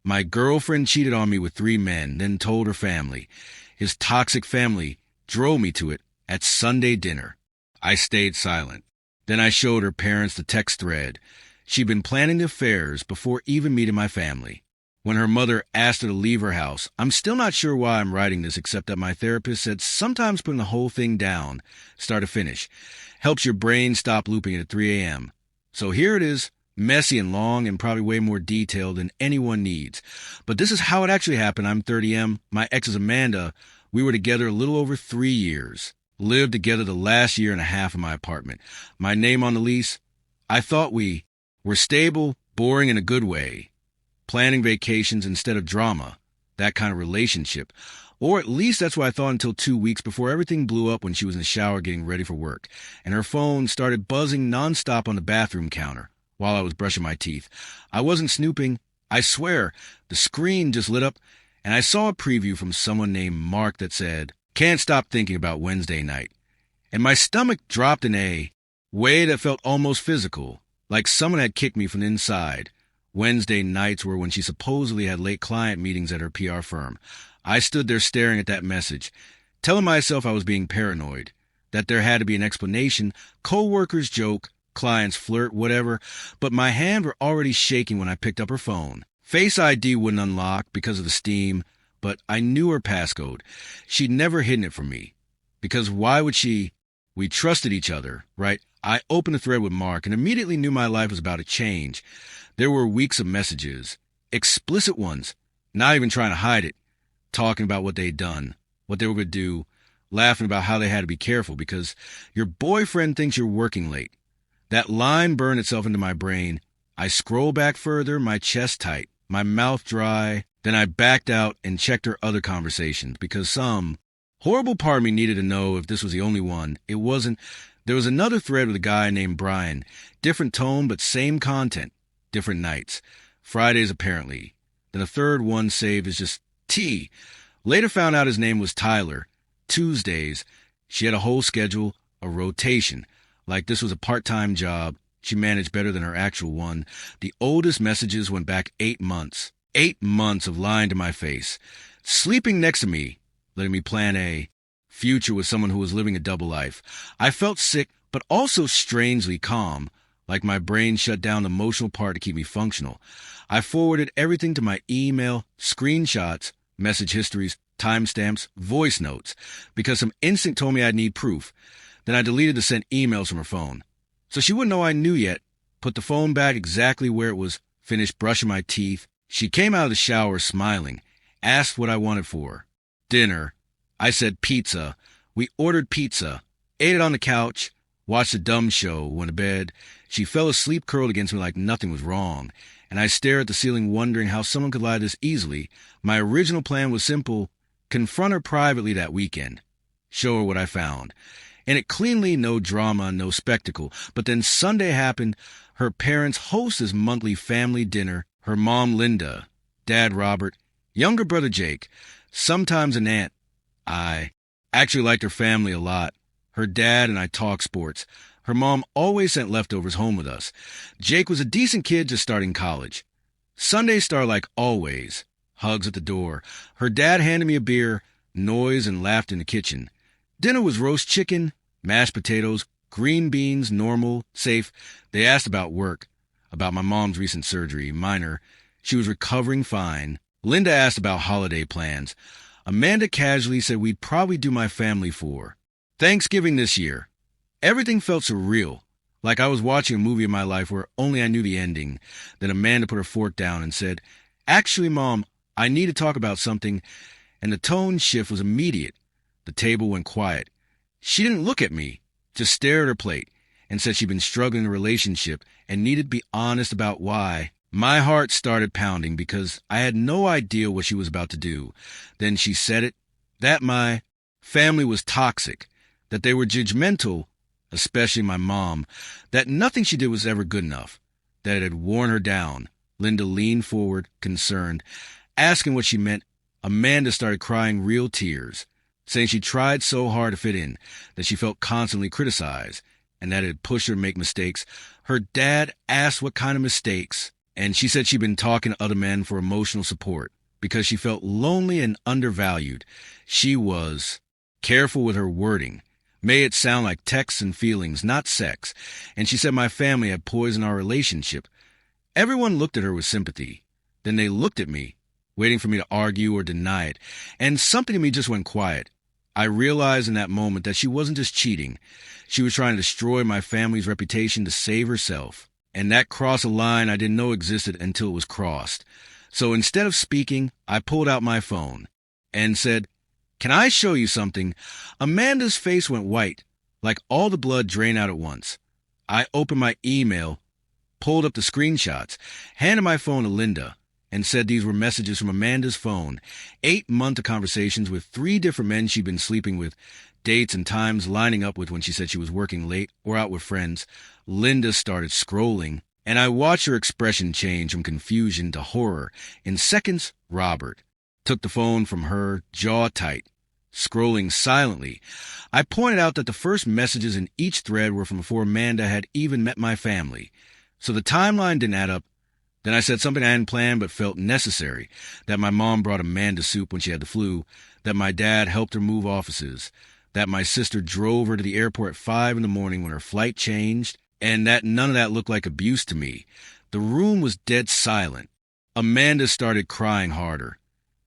My girlfriend cheated on me with 3 men, then told her family. His toxic family drove me to it at Sunday dinner. I stayed silent. Then I showed her parents the text thread. She'd been planning the affairs before even meeting my family. When her mother asked her to leave her house, I'm still not sure why I'm writing this except that my therapist said sometimes putting the whole thing down, start to finish, helps your brain stop looping it at 3 a.m. So here it is, messy and long and probably way more detailed than anyone needs. But this is how it actually happened. I'm 30M. My ex is Amanda. We were together a little over 3 years. Lived together the last year and a half in my apartment. My name on the lease? I thought we were stable, boring in a good way. Planning vacations instead of drama. That kind of relationship. Or at least that's what I thought until 2 weeks before everything blew up when she was in the shower getting ready for work. And her phone started buzzing nonstop on the bathroom counter while I was brushing my teeth. I wasn't snooping. I swear, the screen just lit up, and I saw a preview from someone named Mark that said, "Can't stop thinking about Wednesday night." And my stomach dropped in a way that felt almost physical, like someone had kicked me from the inside. Wednesday nights were when she supposedly had late client meetings at her PR firm. I stood there staring at that message, telling myself I was being paranoid, that there had to be an explanation, co-workers joke, clients flirt, whatever, but my hands were already shaking when I picked up her phone. Face ID wouldn't unlock because of the steam, but I knew her passcode. She'd never hidden it from me. Because why would she? We trusted each other, right? I opened the thread with Mark and immediately knew my life was about to change. There were weeks of messages, explicit ones, not even trying to hide it, talking about what they'd done, what they were going to do, laughing about how they had to be careful because your boyfriend thinks you're working late. That line burned itself into my brain. I scrolled back further, my chest tight, my mouth dry. Then I backed out and checked her other conversations because some horrible part of me needed to know if this was the only one. It wasn't. There was another thread with a guy named Brian. Different tone, but same content. Different nights. Fridays, apparently. Then a third one saved as just T. Later found out his name was Tyler. Tuesdays. She had a whole schedule, a rotation. Like this was a part-time job. She managed better than her actual one. The oldest messages went back 8 months. 8 months of lying to my face. Sleeping next to me, letting me plan a future with someone who was living a double life. I felt sick, but also strangely calm, like my brain shut down the emotional part to keep me functional. I forwarded everything to my email, screenshots, message histories, timestamps, voice notes, because some instinct told me I'd need proof. Then I deleted the sent emails from her phone. So she wouldn't know I knew yet. Put the phone back exactly where it was, finished brushing my teeth. She came out of the shower smiling, asked what I wanted for her. Dinner. I said pizza. We ordered pizza, ate it on the couch, watched a dumb show, went to bed. She fell asleep curled against me like nothing was wrong, and I stared at the ceiling wondering how someone could lie this easily. My original plan was simple: confront her privately that weekend, show her what I found. And it cleanly, no drama, no spectacle. But then Sunday happened. Her parents host this monthly family dinner. Her mom, Linda, dad, Robert, younger brother, Jake, sometimes an aunt. I actually liked her family a lot. Her dad and I talked sports. Her mom always sent leftovers home with us. Jake was a decent kid just starting college. Sunday star like always. Hugs at the door. Her dad handed me a beer, noise and laughed in the kitchen. Dinner was roast chicken, mashed potatoes, green beans, normal, safe. They asked about work, about my mom's recent surgery, minor. She was recovering fine. Linda asked about holiday plans. Amanda casually said we'd probably do my family for Thanksgiving this year. Everything felt surreal, like I was watching a movie of my life where only I knew the ending. Then Amanda put her fork down and said, "Actually, Mom, I need to talk about something," and the tone shift was immediate. The table went quiet. She didn't look at me, just stared at her plate, and said she'd been struggling in a relationship and needed to be honest about why. My heart started pounding because I had no idea what she was about to do. Then she said it, that my family was toxic, that they were judgmental, especially my mom, that nothing she did was ever good enough, that it had worn her down. Linda leaned forward, concerned, asking what she meant. Amanda started crying real tears, saying she tried so hard to fit in, that she felt constantly criticized, and that it had pushed her to make mistakes. Her dad asked what kind of mistakes, And she said she'd been talking to other men for emotional support because she felt lonely and undervalued. She was careful with her wording. Made it sound like texts and feelings, not sex. And she said my family had poisoned our relationship. Everyone looked at her with sympathy. Then they looked at me, waiting for me to argue or deny it. And something in me just went quiet. I realized in that moment that she wasn't just cheating. She was trying to destroy my family's reputation to save herself. And that crossed a line I didn't know existed until it was crossed. So instead of speaking, I pulled out my phone and said, "Can I show you something?" Amanda's face went white, like all the blood drained out at once. I opened my email, pulled up the screenshots, handed my phone to Linda, and said these were messages from Amanda's phone. 8 months of conversations with 3 different men she'd been sleeping with, dates and times lining up with when she said she was working late or out with friends. Linda started scrolling, and I watched her expression change from confusion to horror. In seconds, Robert took the phone from her, jaw tight, scrolling silently. I pointed out that the first messages in each thread were from before Amanda had even met my family. So the timeline didn't add up. Then I said something I hadn't planned but felt necessary, that my mom brought Amanda soup when she had the flu, that my dad helped her move offices, that my sister drove her to the airport at 5 in the morning when her flight changed, and that none of that looked like abuse to me. The room was dead silent. Amanda started crying harder,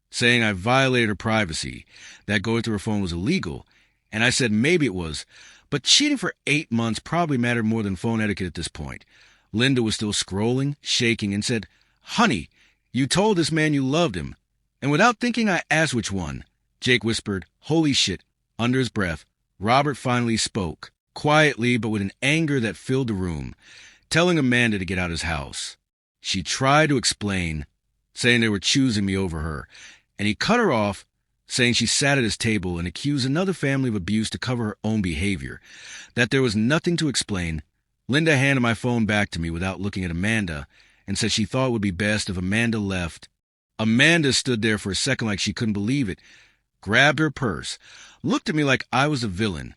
saying I violated her privacy, that going through her phone was illegal, and I said maybe it was, but cheating for 8 months probably mattered more than phone etiquette at this point. Linda was still scrolling, shaking, and said, "Honey, you told this man you loved him." And without thinking, I asked which one. Jake whispered, "Holy shit," under his breath. Robert finally spoke, quietly but with an anger that filled the room, telling Amanda to get out of his house. She tried to explain, saying they were choosing me over her, and he cut her off, saying she sat at his table and accused another family of abuse to cover her own behavior, that there was nothing to explain. Linda handed my phone back to me without looking at Amanda and said she thought it would be best if Amanda left. Amanda stood there for a second like she couldn't believe it, grabbed her purse, looked at me like I was the villain,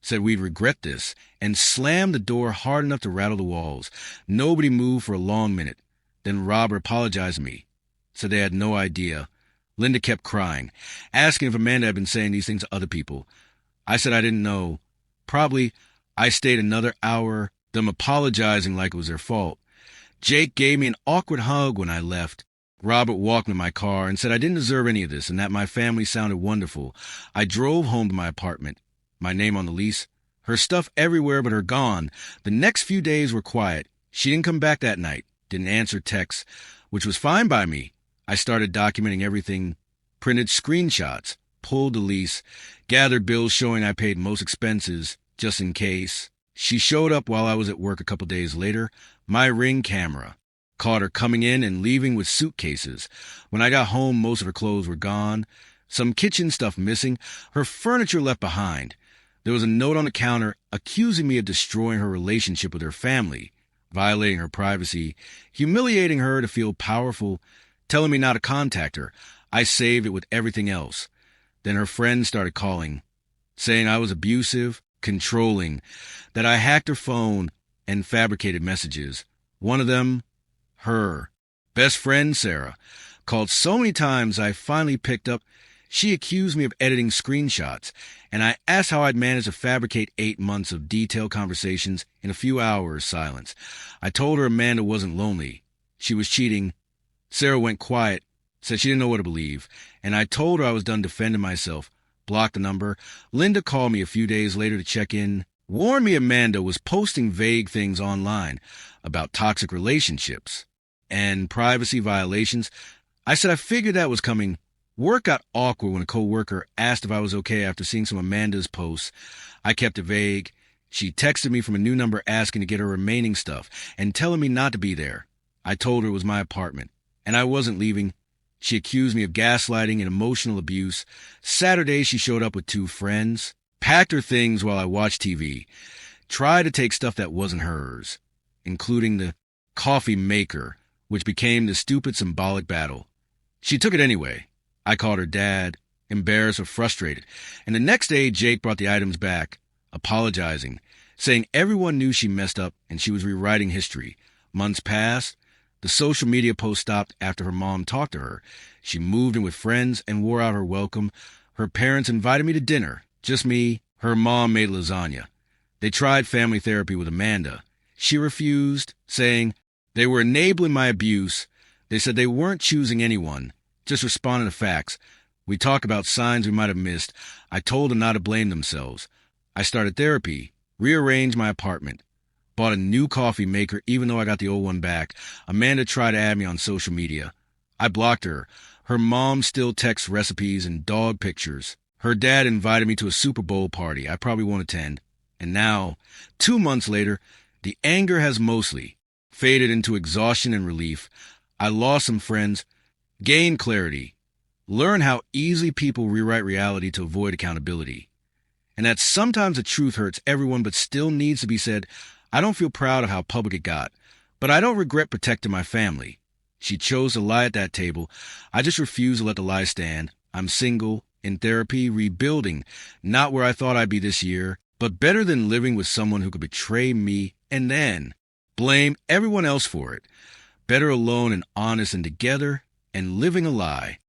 said we'd regret this, and slammed the door hard enough to rattle the walls. Nobody moved for a long minute. Then Robert apologized to me, said they had no idea. Linda kept crying, asking if Amanda had been saying these things to other people. I said I didn't know. Probably. I stayed another hour, them apologizing like it was their fault. Jake gave me an awkward hug when I left. Robert walked me to my car and said I didn't deserve any of this and that my family sounded wonderful. I drove home to my apartment, my name on the lease, her stuff everywhere but her gone. The next few days were quiet. She didn't come back that night, didn't answer texts, which was fine by me. I started documenting everything, printed screenshots, pulled the lease, gathered bills showing I paid most expenses, just in case. She showed up while I was at work a couple days later, my Ring camera. Caught her coming in and leaving with suitcases. When I got home, most of her clothes were gone, some kitchen stuff missing, her furniture left behind. There was a note on the counter accusing me of destroying her relationship with her family, violating her privacy, humiliating her to feel powerful, telling me not to contact her. I saved it with everything else. Then her friends started calling, saying I was abusive, controlling, that I hacked her phone and fabricated messages. One of them, her best friend, Sarah, called so many times I finally picked up. She accused me of editing screenshots, and I asked how I'd managed to fabricate 8 months of detailed conversations in a few hours' silence. I told her Amanda wasn't lonely. She was cheating. Sarah went quiet, said she didn't know what to believe, and I told her I was done defending myself. Blocked the number. Linda called me a few days later to check in, warned me Amanda was posting vague things online about toxic relationships and privacy violations. I said I figured that was coming. Work got awkward when a coworker asked if I was okay after seeing some of Amanda's posts. I kept it vague. She texted me from a new number asking to get her remaining stuff and telling me not to be there. I told her it was my apartment, and I wasn't leaving. She accused me of gaslighting and emotional abuse. Saturday, she showed up with 2 friends, packed her things while I watched TV, tried to take stuff that wasn't hers, including the coffee maker, which became the stupid symbolic battle. She took it anyway. I called her dad, embarrassed or frustrated, and the next day Jake brought the items back, apologizing, saying everyone knew she messed up and she was rewriting history. Months passed. The social media post stopped after her mom talked to her. She moved in with friends and wore out her welcome. Her parents invited me to dinner. Just me. Her mom made lasagna. They tried family therapy with Amanda. She refused, saying they were enabling my abuse. They said they weren't choosing anyone, just responding to facts. We talked about signs we might have missed. I told them not to blame themselves. I started therapy, rearranged my apartment, bought a new coffee maker even though I got the old one back. Amanda tried to add me on social media. I blocked her. Her mom still texts recipes and dog pictures. Her dad invited me to a Super Bowl party I probably won't attend. And now, 2 months later, the anger has mostly faded into exhaustion and relief. I lost some friends, gained clarity, learned how easily people rewrite reality to avoid accountability. And that sometimes the truth hurts everyone but still needs to be said. I don't feel proud of how public it got, but I don't regret protecting my family. She chose to lie at that table. I just refuse to let the lie stand. I'm single, in therapy, rebuilding, not where I thought I'd be this year, but better than living with someone who could betray me and then blame everyone else for it. Better alone and honest and together and living a lie.